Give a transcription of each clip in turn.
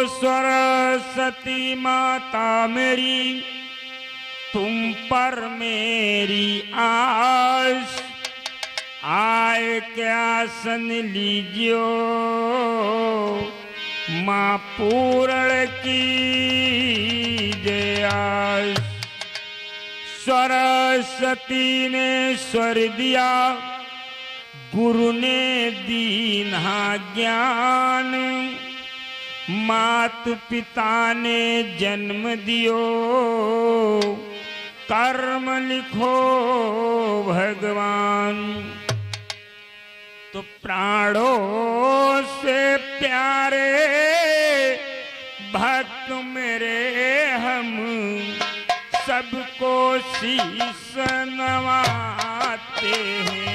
सरस्वती माता मेरी, तुम पर मेरी आस, आए क्या सन लीजियो माँ पूर्ण की जयास। सरस्वती ने स्वर दिया, गुरु ने दीना ज्ञान, मात पिता ने जन्म दियो, कर्म लिखो भगवान। तो प्राणों से प्यारे भक्त मेरे हम सबको शीश नवाते हैं।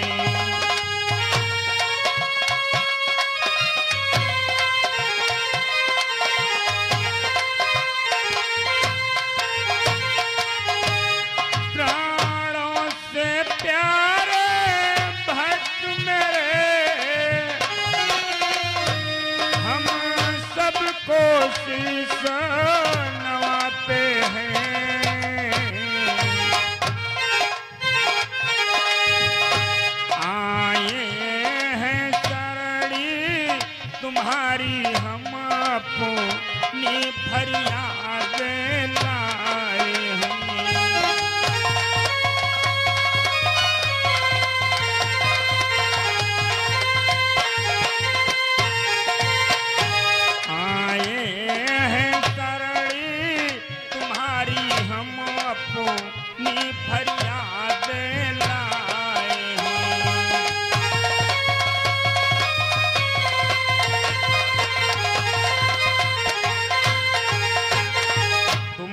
प्राणों से प्यारे भक्त मेरे हम सबको शीश नवाते हैं। तुम्हारी हम अपनी फरियाद लाए हैं। आए हैं शरणी तुम्हारी हम अपनी फरियाद लाए हैं।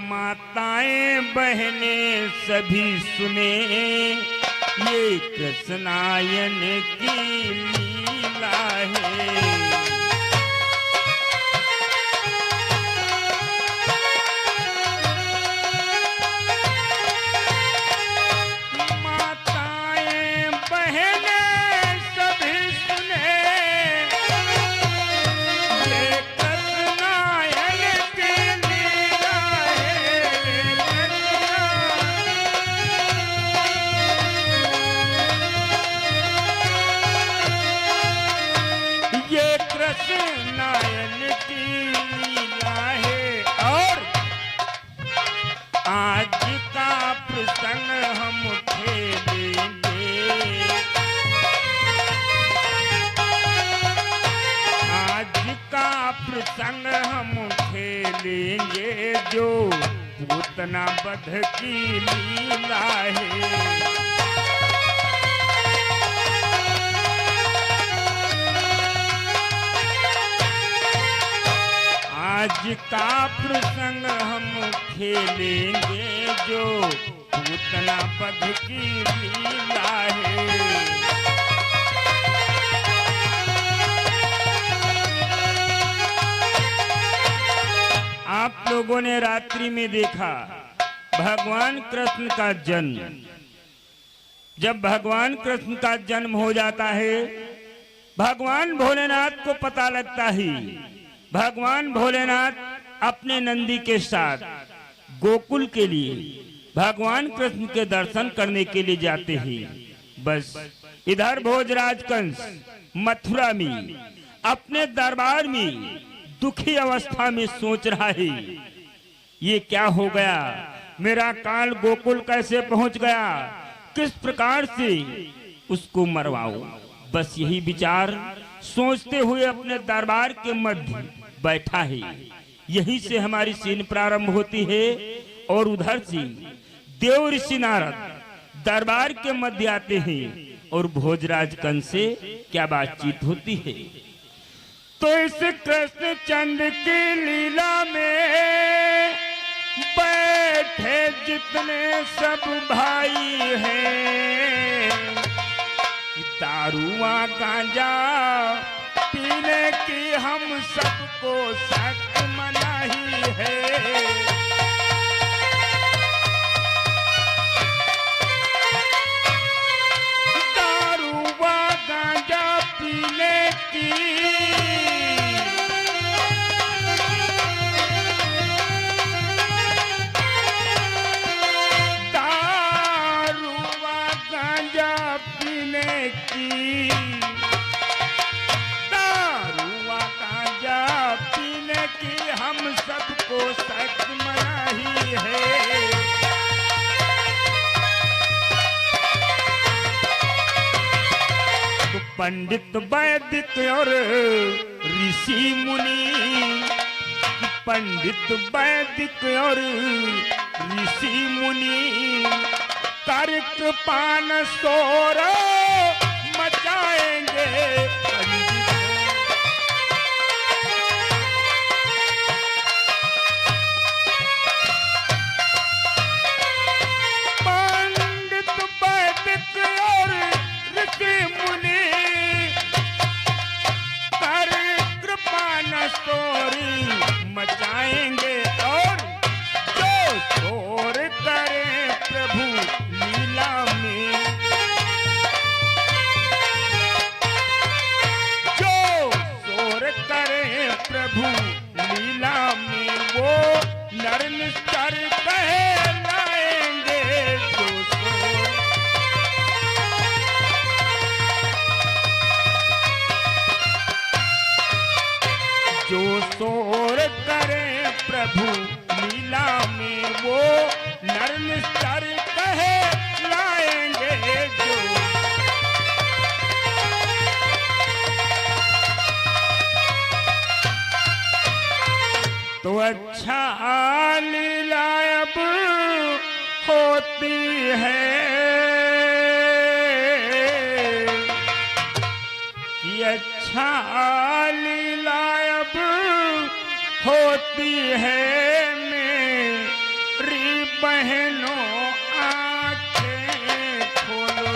माताएं बहने सभी सुने, ये कृष्णायन की लीला है। माताएं बहने सभी सुने, ये कृष्णायन की लीला कृष्णायन की लीला है। और आज का प्रसंग हम खेलेंगे, आज का प्रसंग हम खेलेंगे, जो पूतना वध की लीला है। आज का प्रसंग हम खेलेंगे, जो पूतना वध की लीला है। आप लोगों ने रात्रि में देखा भगवान कृष्ण का जन्म। जब भगवान कृष्ण का जन्म हो जाता है, भगवान भोलेनाथ को पता लगता है। भगवान भोलेनाथ अपने नंदी के साथ गोकुल के लिए भगवान कृष्ण के दर्शन करने के लिए जाते हैं। बस इधर भोजराज कंस मथुरा में अपने दरबार में दुखी अवस्था में सोच रहा है, ये क्या हो गया, मेरा काल गोकुल कैसे पहुंच गया, किस प्रकार से उसको मरवाऊं। बस यही विचार सोचते हुए अपने दरबार के मध्य बैठा है। यहीं से हमारी सीन प्रारंभ होती है। और उधर से देव ऋषि नारद दरबार के मध्य आते हैं और भोजराज कंस से क्या बातचीत होती है। तो इस कृष्ण चंद्र की लीला में बैठे जितने सब भाई हैं, दारुआ गांजा पीने की हम सबको सख्त मनाही है। दारुआ गांजा पीने की को सच मनाही है। तो पंडित वैदिक और ऋषि मुनि, पंडित वैदिक और ऋषि मुनि कर कृपान शोर मचाएंगे। पंडित वैदिक और ऋषि मुनि कर कृपान शोर मचाएंगे। और जो शोर करे प्रभु लीला में, जो शोर करे प्रभु लीला में, वो नर निस्तर कहलाएंगे। जो शोर जो शोर करे प्रभु लीला में, वो नर निस्तर कहलाएंगे। जो तो अच्छा लीला अब होती है कि अच्छा लीला अब होती है। मेरी बहनों आंखें खोलो।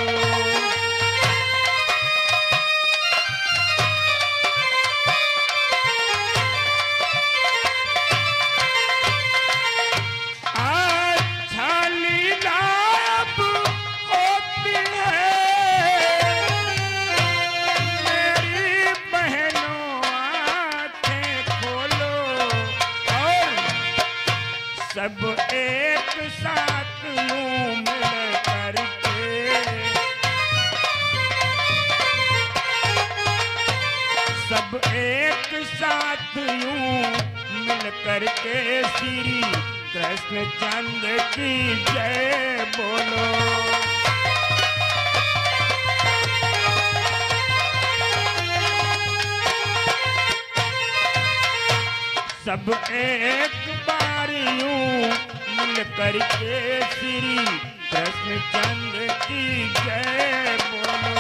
अच्छा लीला अब होती है, मेरी बहनों आंखें खोलो। और सब एक साथ यूं मिल करके, सब एक साथ यूं मिल करके श्री कृष्ण चंद्र की जय बोलो। सब एक बार यूं मिल करके श्री कृष्ण चंद्र की जय बोलो।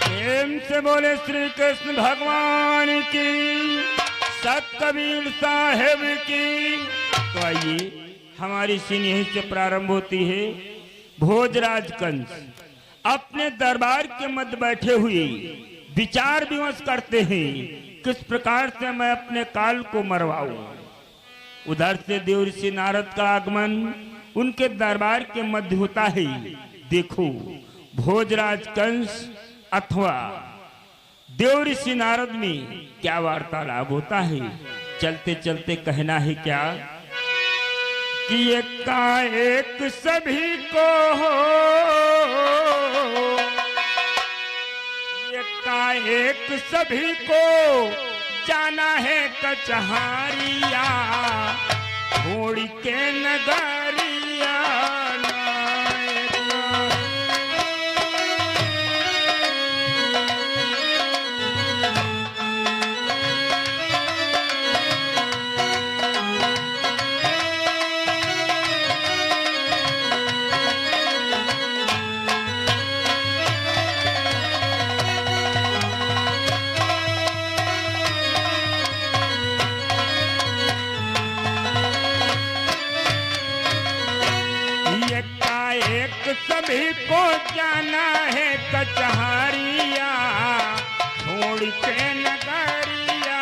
प्रेम से बोले श्री कृष्ण भगवान की, सत कबीर साहेब की। तो आइए हमारी सीन यहीं से प्रारंभ होती है। भोजराज कंस अपने दरबार के मध्य बैठे हुए विचार विमर्श करते हैं, किस प्रकार से मैं अपने काल को मरवाऊं। उधर से देव ऋषि नारद का आगमन उनके दरबार के मध्य होता है। देखो भोजराज कंस अथवा देव ऋषि नारद में क्या वार्तालाप होता है। चलते चलते कहना है क्या कि एकाएक सभी को हो, एकाएक सभी को जाना है कचहरिया, छोड़ के नगरिया। सभी को जाना है कचहरिया, छोड़ के नगरिया।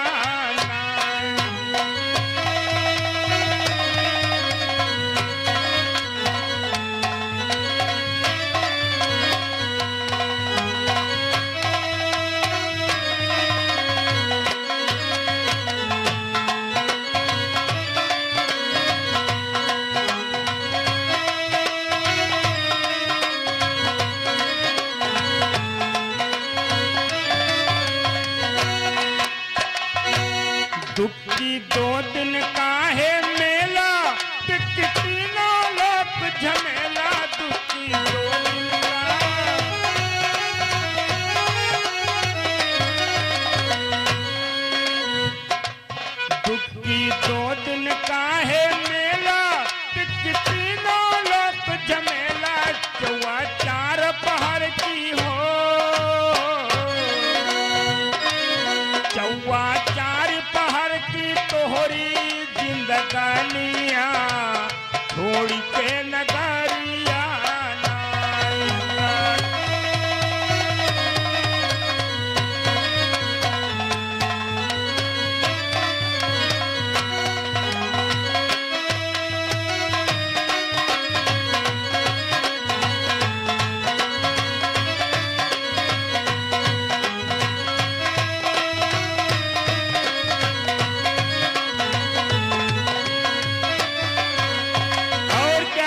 दुख की 2 दिन का है मेला, तीनों लोक झमेला, दुख की 2 दिन का। दुख की 2 दिन का है मेला, तीनों लोक झमेला, 4 पहर की हो, 4 पहर की तोहरी जिंदगानिया, छोड़ के नगरिया नाइका।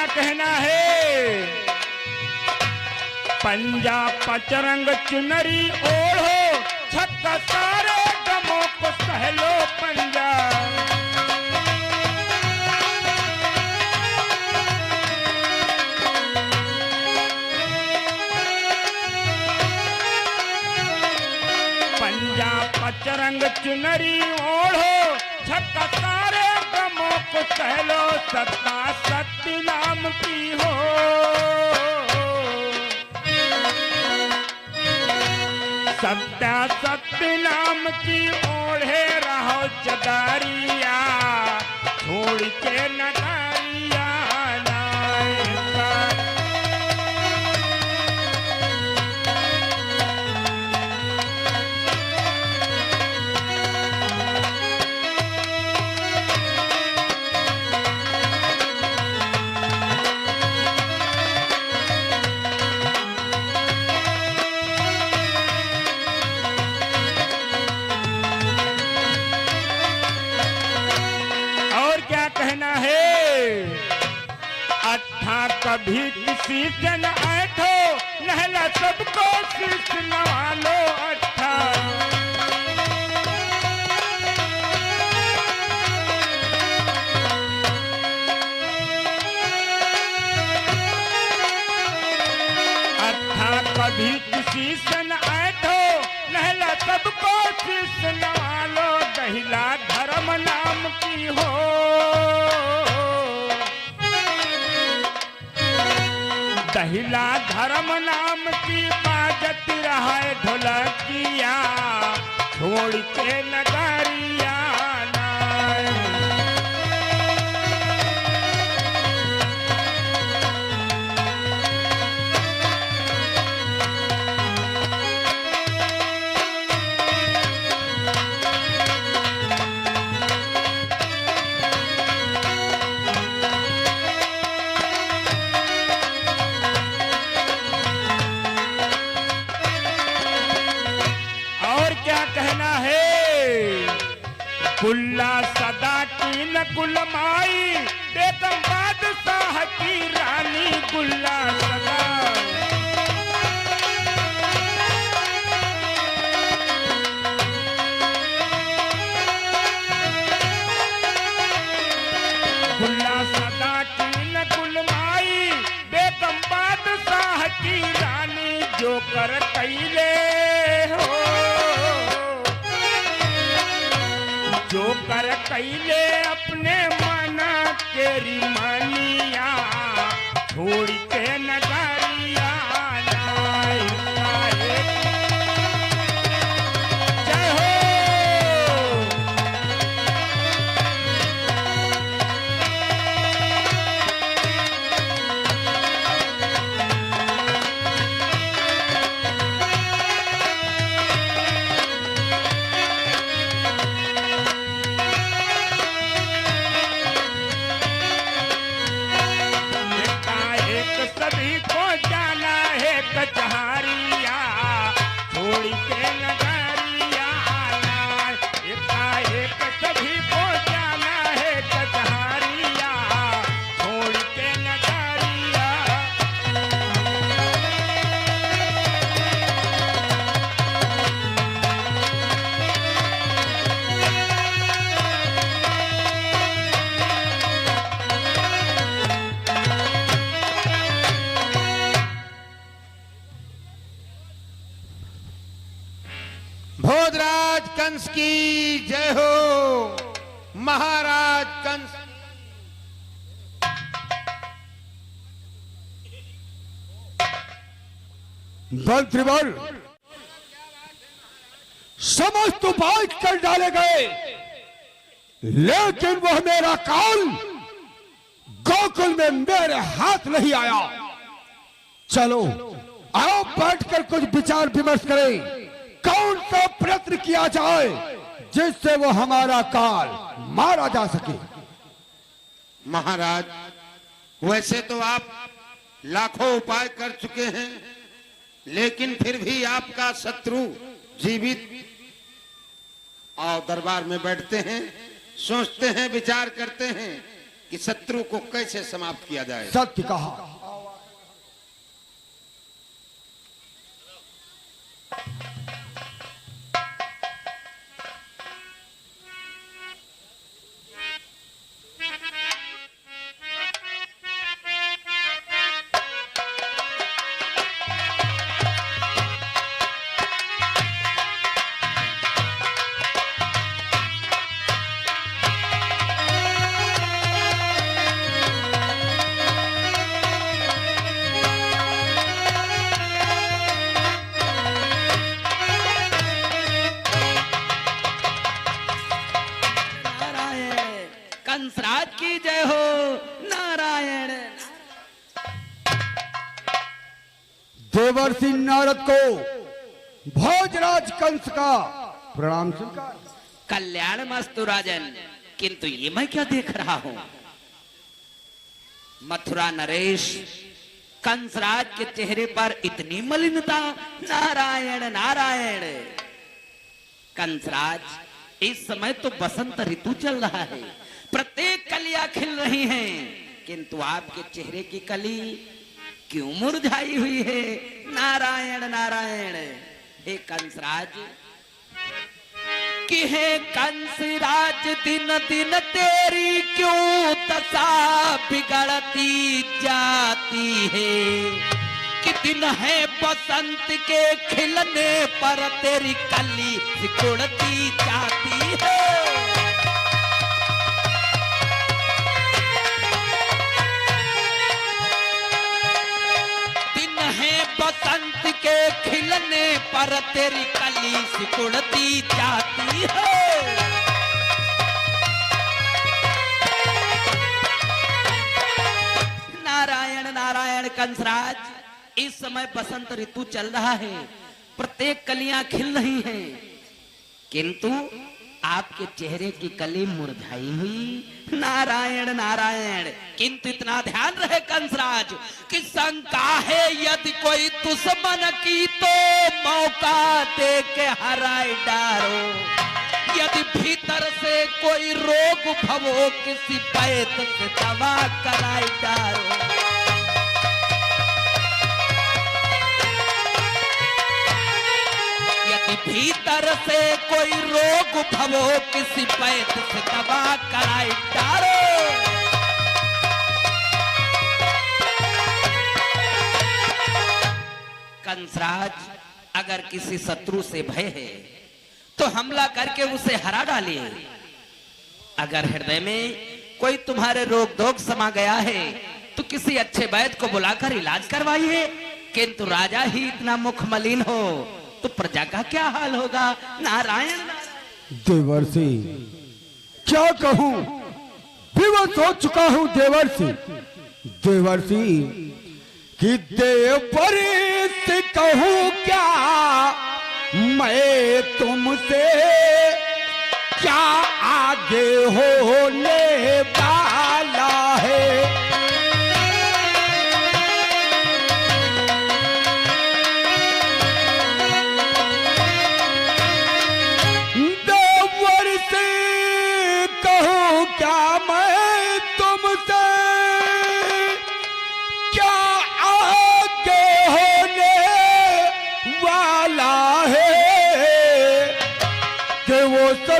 कहना है पंजा 5 रंग चुनरी ओढ़ो, छक्का सारे गमों को सहलो पंजा। पंजा 5 रंग चुनरी ओढ़ो, छक्का सारे गमों को सहलो, सत्ता सत्य नाम की हो, सत्या सत्य नाम की ओढ़े रहो चदारिया, छोड़ के नगरिया नाइका। कहना है अच्छा कभी किसी से न ऐठो, नहला सबको शीश नवा लो अच्छा। अच्छा कभी किसी से न ऐठो, नहला सबको शीश नवा लो, दहिला धर्म नाम की हो, दहिला धर्म नाम की बाजत रहा ढोलकिया, छोड़ के नगरिया नाई। कहना है गुल्ला सदा की न गुलमाई, बेगम बादशाह की रानी गुल्ला सदा। गुल्ला सदा की न गुलमाई, बेगम बादशाह की रानी, जो कर कैले हो, जो कर कैले अपने मना केरी मनिया, छोड़ के नगरिया नाइका। जय हो। सभी को भोजराज कंस की जय हो। महाराज कंस मंत्रीवर समस्त उपाय कर डाले गए, लेकिन वह मेरा काल गोकुल में मेरे हाथ नहीं आया। चलो आओ बैठकर कुछ विचार विमर्श करें, कौन सा प्रयत्न किया जाए जिससे वो हमारा काल मारा जा सके। महाराज, वैसे तो आप लाखों उपाय कर चुके हैं, लेकिन फिर भी आपका शत्रु जीवित और दरबार में बैठते हैं, सोचते हैं, विचार करते हैं कि शत्रु को कैसे समाप्त किया जाए। सत्य कहा। कंसराज की जय हो। नारायण। देवर्षि नारद को भोजराज कंस का प्रणाम स्वीकार। कल्याण मस्तु राजन, किंतु ये मैं क्या देख रहा हूं? मथुरा नरेश कंसराज के चेहरे पर इतनी मलिनता। नारायण नारायण। कंसराज, इस समय तो बसंत ऋतु चल रहा है, प्रत्येक कलियां खिल रही हैं, किंतु आपके चेहरे की कली क्यों मुरझाई हुई है? नारायण नारायण। हे कंसराज, कि हे कंसराज, दिन दिन तेरी क्यों दशा बिगड़ती जाती है? कि दिन है बसंत के खिलने पर तेरी कली सिकुड़ती जाती है। बसंत के खिलने पर तेरी कली सिकुड़ती जाती है। नारायण नारायण। कंसराज, इस समय बसंत ऋतु चल रहा है, प्रत्येक कलियां खिल रही हैं, किंतु आपके चेहरे की कली मुरझाई हुई। नारायण नारायण। किंतु इतना ध्यान रहे कंसराज कि शंका है यदि कोई दुश्मन की तो मौका दे के हराए डारो। यदि भीतर से कोई रोग भवो किसी वैद्य से दवा कराए डारो। भीतर से कोई रोग भवो किसी वैद्य से दवा कराए डारो। कंसराज, अगर किसी शत्रु से भय है तो हमला करके उसे हरा डालिए। अगर हृदय में कोई तुम्हारे रोग दोग समा गया है तो किसी अच्छे वैद्य को बुलाकर इलाज करवाइए, किंतु राजा ही इतना मुख मलिन हो तो प्रजा का क्या हाल होगा? नारायण। देवर्षि, क्या कहूं, विवश हो चुका हूं देवर्षि। देवर्षि कि देवर्षि से कहूं क्या मैं तुमसे, क्या आगे होने वाला है?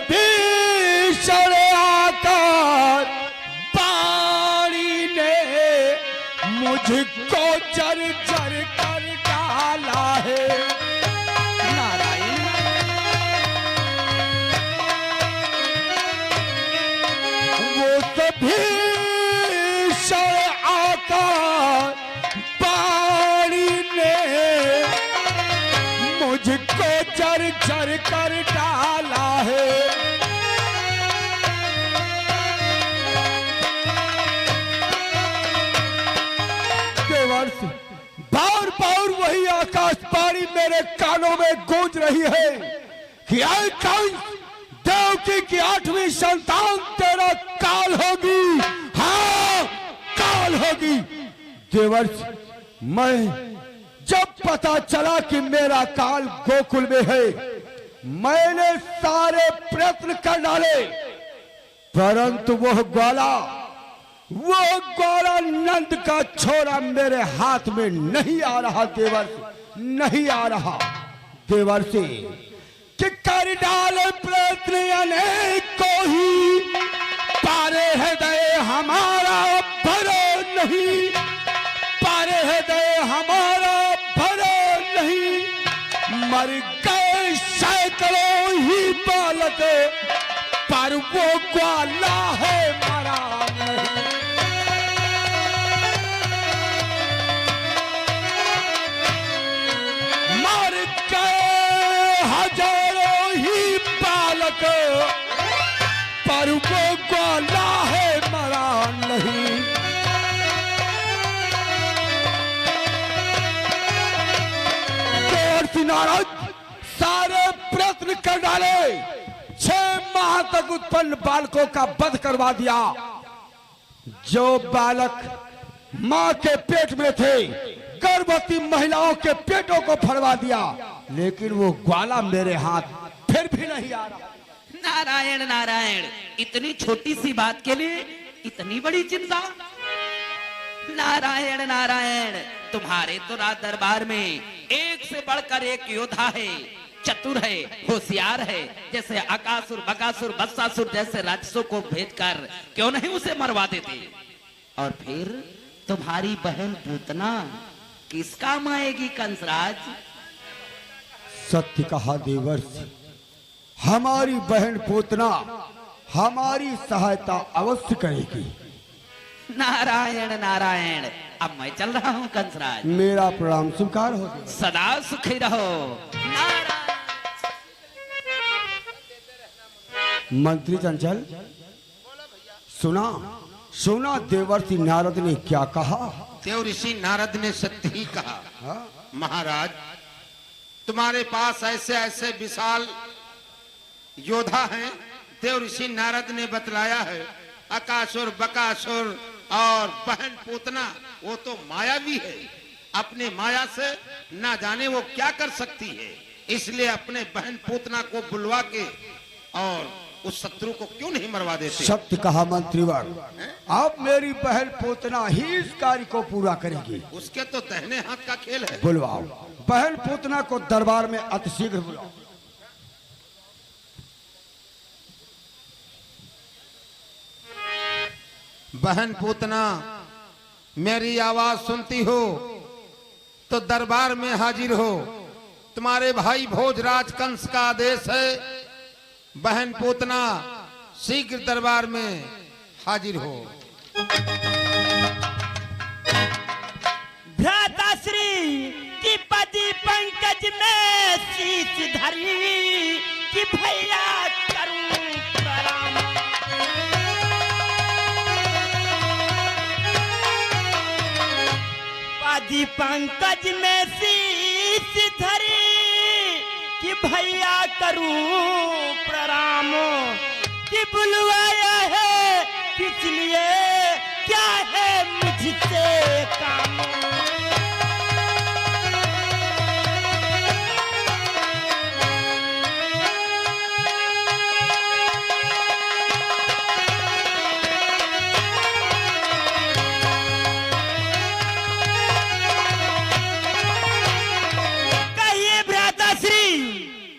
भीषण आकार पानी ने मुझको जर कर डाला है। नारायण। जर कर डाला है। देवर्ष बार बार वही आकाशवाणी मेरे कानों में गूंज रही है कि आए कंस, देवकी की 8वीं संतान तेरा काल होगी। हाँ, काल होगी। देवर्ष मैं जब पता चला कि मेरा काल गोकुल में है, मैंने सारे प्रयत्न कर डाले, परंतु वह ग्वाला नंद का छोरा मेरे हाथ में नहीं आ रहा। देवर्ष नहीं आ रहा। देवर्ष कि कर डाले प्रयत्न अनेक को ही, पारे हृदय हमारा भरो नहीं, पारे हृदय हमारा भरो नहीं। मर गए सैकड़ों ही बालक, पर वो ग्वाला है मरा नहीं। मर गए हजारों ही बालक, पर वो ग्वाला है मरा नहीं। नारद सारे प्रयत्न कर डाले, 6 माह तक उत्पन्न बालकों का वध करवा दिया। जो बालक मां के पेट में थे, गर्भवती महिलाओं के पेटों को फड़वा दिया, लेकिन वो ग्वाला मेरे हाथ फिर भी नहीं आ रहा। नारायण नारायण, इतनी छोटी सी बात के लिए इतनी बड़ी चिंता। नारायण नारायण, तुम्हारे तो राज दरबार में एक से बढ़कर एक योद्धा है, चतुर है, होशियार है। जैसे अकासुर, बकासुर, बत्सासुर जैसे राक्षसों को भेजकर क्यों नहीं उसे मरवा देते। और फिर तुम्हारी बहन पूतना किस काम आएगी कंसराज? सत्य कहा देवर्ष, हमारी बहन पूतना हमारी सहायता अवश्य करेगी। नारायण नारायण, अब मैं चल रहा हूँ कंसराज। मेरा प्रणाम स्वीकार हो गया। सदा सुखी रहो। नारायण। मंत्री चंचल, सुना देवर्षि नारद ने क्या कहा? देव ऋषि नारद ने सत्य ही कहा। महाराज, तुम्हारे पास ऐसे ऐसे विशाल योद्धा हैं। देव ऋषि नारद ने बतलाया है, अकासुर, बकासुर और बहन पूतना वो तो मायावी है। अपने माया से ना जाने वो क्या कर सकती है। इसलिए अपने बहन पूतना को बुलवा के और उस शत्रु को क्यों नहीं मरवा देते? सत्य कहा मंत्रीवर, अब मेरी बहन पूतना ही इस कार्य को पूरा करेगी। उसके तो दाहिने हाथ का खेल है। बुलवाओ, बहन पूतना को दरबार में अतिशीघ्र बुलाओ। बहन पूतना, मेरी आवाज सुनती हो तो दरबार में हाजिर हो। तुम्हारे भाई भोजराज कंस का आदेश है, बहन पूतना शीघ्र दरबार में हाजिर हो। भ्राताश्री की पति पंकज में शीश धरी कि भैया करूं प्रणाम। पति पंकज में शीश धरी कि भैया करूं प्रणाम। कि बुलवाया है किस लिए, क्या है मुझसे काम।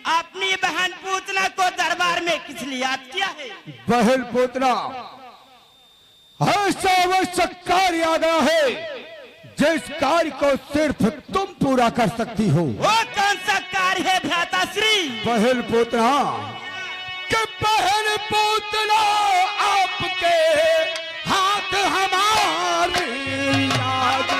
अपनी बहन पूतना को दरबार में किस लिए याद किया है? बहन पूतना, ऐसा आवश्यक कार्य आ गया है जिस कार्य को सिर्फ तुम पूरा कर सकती हो। वो कौन सा कार्य है भ्राताश्री? बहन पूतना, कि बहन पूतना आपके हाथ हमारी याद।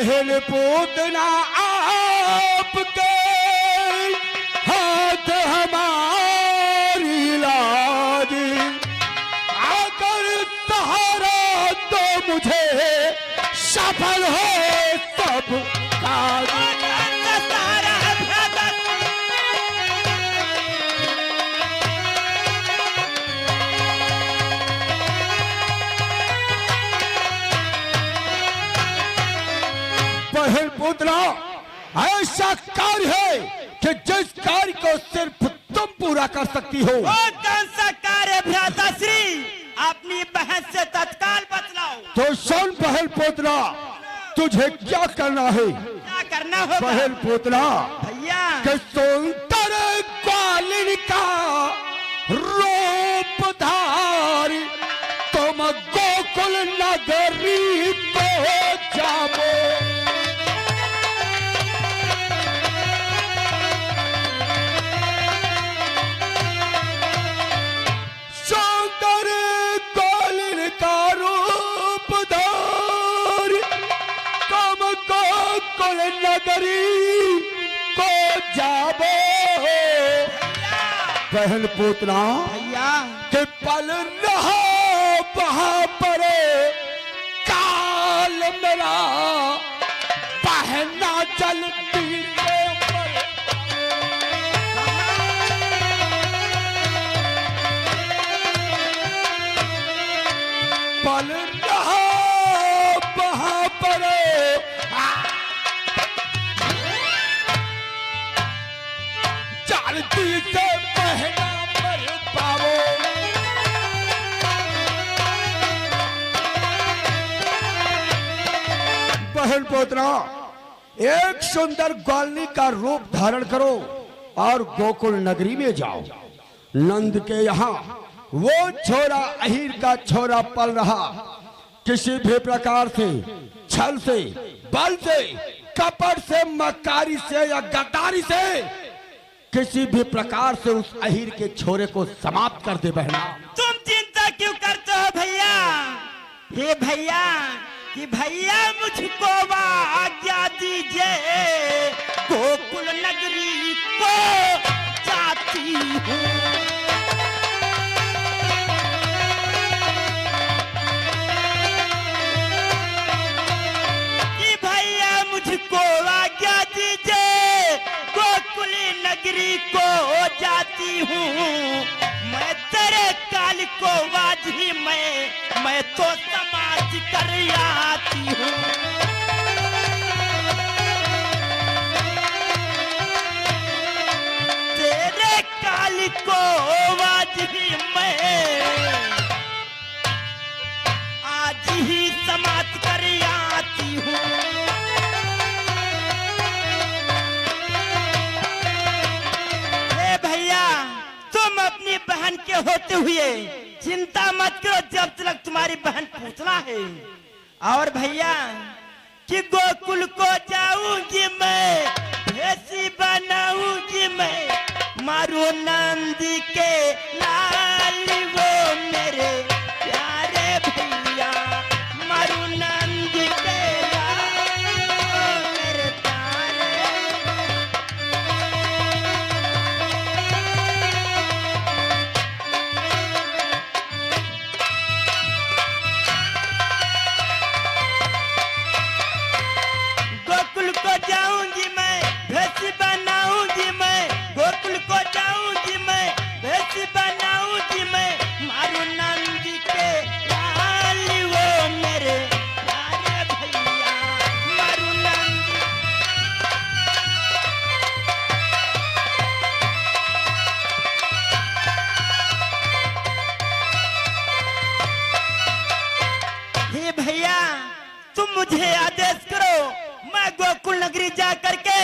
बहन पूतना आपके हाथ हमारी लाज, अगर सहारा तो मुझे सफल हो सब काज। बहन पूतना ऐसा कार्य है कि जिस कार्य को सिर्फ तुम पूरा कर सकती हो। वो कौन सा कार्य भ्राताश्री? अपनी बहन से तत्काल बतलाओ। तो सुन बहन पूतना, तुझे क्या करना है? क्या करना होगा बहन पूतना? भैया कि सुंदर ग्वालिन का रूप धारी तुम गोकुल नगरी को जाओ। सुंदर ग्वालिन का रूप धारी तुम गोकुल नगरी को जाओ। बहन पूतना भैया के पल रहा वहां पर काल मेरा बहना चलती के ऊपर। पल रहा वहां पर चलती से बहना पर पावो। बहन पोतना, एक सुंदर ग्वालिनी का रूप धारण करो और गोकुल नगरी में जाओ। नंद के यहाँ वो छोरा अहीर का छोरा पल रहा, किसी भी प्रकार से छल से, बल से, कपट से, मक्कारी से या गद्दारी से किसी भी प्रकार से उस अहीर के छोरे को समाप्त कर दे। बहना तुम चिंता क्यों करते हो भैया? हे भैया कि भैया मुझको आज्ञा दीजिए, गोकुल नगरी को जाती हूँ। कि भैया मुझको आज्ञा दीजिए, गोकुल नगरी को जाती हूँ। मैं तेरे काल को आज ही मैं तो समाज कर आती हूँ। तेरे काल को आज ही समाज कर आती हूँ। हे भैया, तुम अपनी बहन के होते हुए चिंता मत करो, जब तक तुम्हारी बहन पूतना है। और भैया कि गोकुल को जाऊंगी मैं, भैंसी बनाऊंगी मैं, मारू नंदी के लाल वो मेरे प्यारे भैया, मारू नंदी के लाल वो मेरे प्यारे। गोकुल को जाऊंगी मैं, भैंसी बनाऊंगी मैं, गोकुल को जाऊंगी मैं, भैंसी बनाऊंगी मैं, मारू नंदी के लाल वो मेरे प्यारे भैया, मारू नंदी। हे भैया, तुम मुझे आदेश करो, मैं गोकुल नगरी जा करके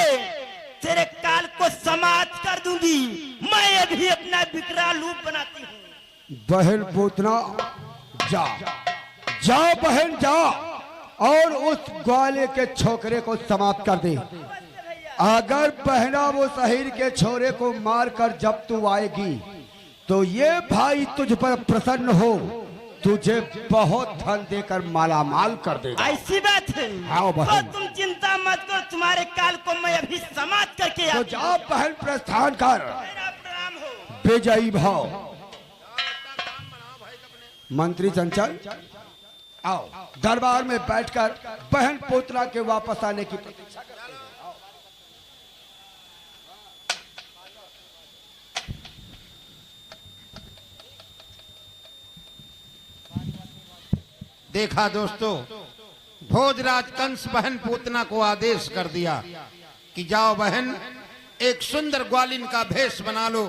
तेरे काल को समाप्त कर दूंगी। मैं अभी अपना विकराल रूप बनाती हूँ। बहन पूतना जा, जा बहन जा, और उस ग्वाले के छोकरे को समाप्त कर दे। अगर बहना वो अहीर के छोरे को मारकर जब तू आएगी तो ये भाई तुझ पर प्रसन्न हो तुझे बहुत धन देकर मालामाल कर देगा। ऐसी बात है। आओ बहन। तो तुम चिंता मत करो, तुम्हारे काल को मैं अभी समाप्त करके तो आता हूं। जाओ बहन, प्रस्थान कर। मेरा प्रणाम हो। विजयी भाव। मंत्री चंचल, आओ दरबार में बैठकर बहन पोतरा के वापस आने की प्रतीक्षा करते हैं। देखा दोस्तों, भोजराज कंस बहन पूतना को आदेश कर दिया कि जाओ बहन, एक सुंदर ग्वालिन का भेष बना लो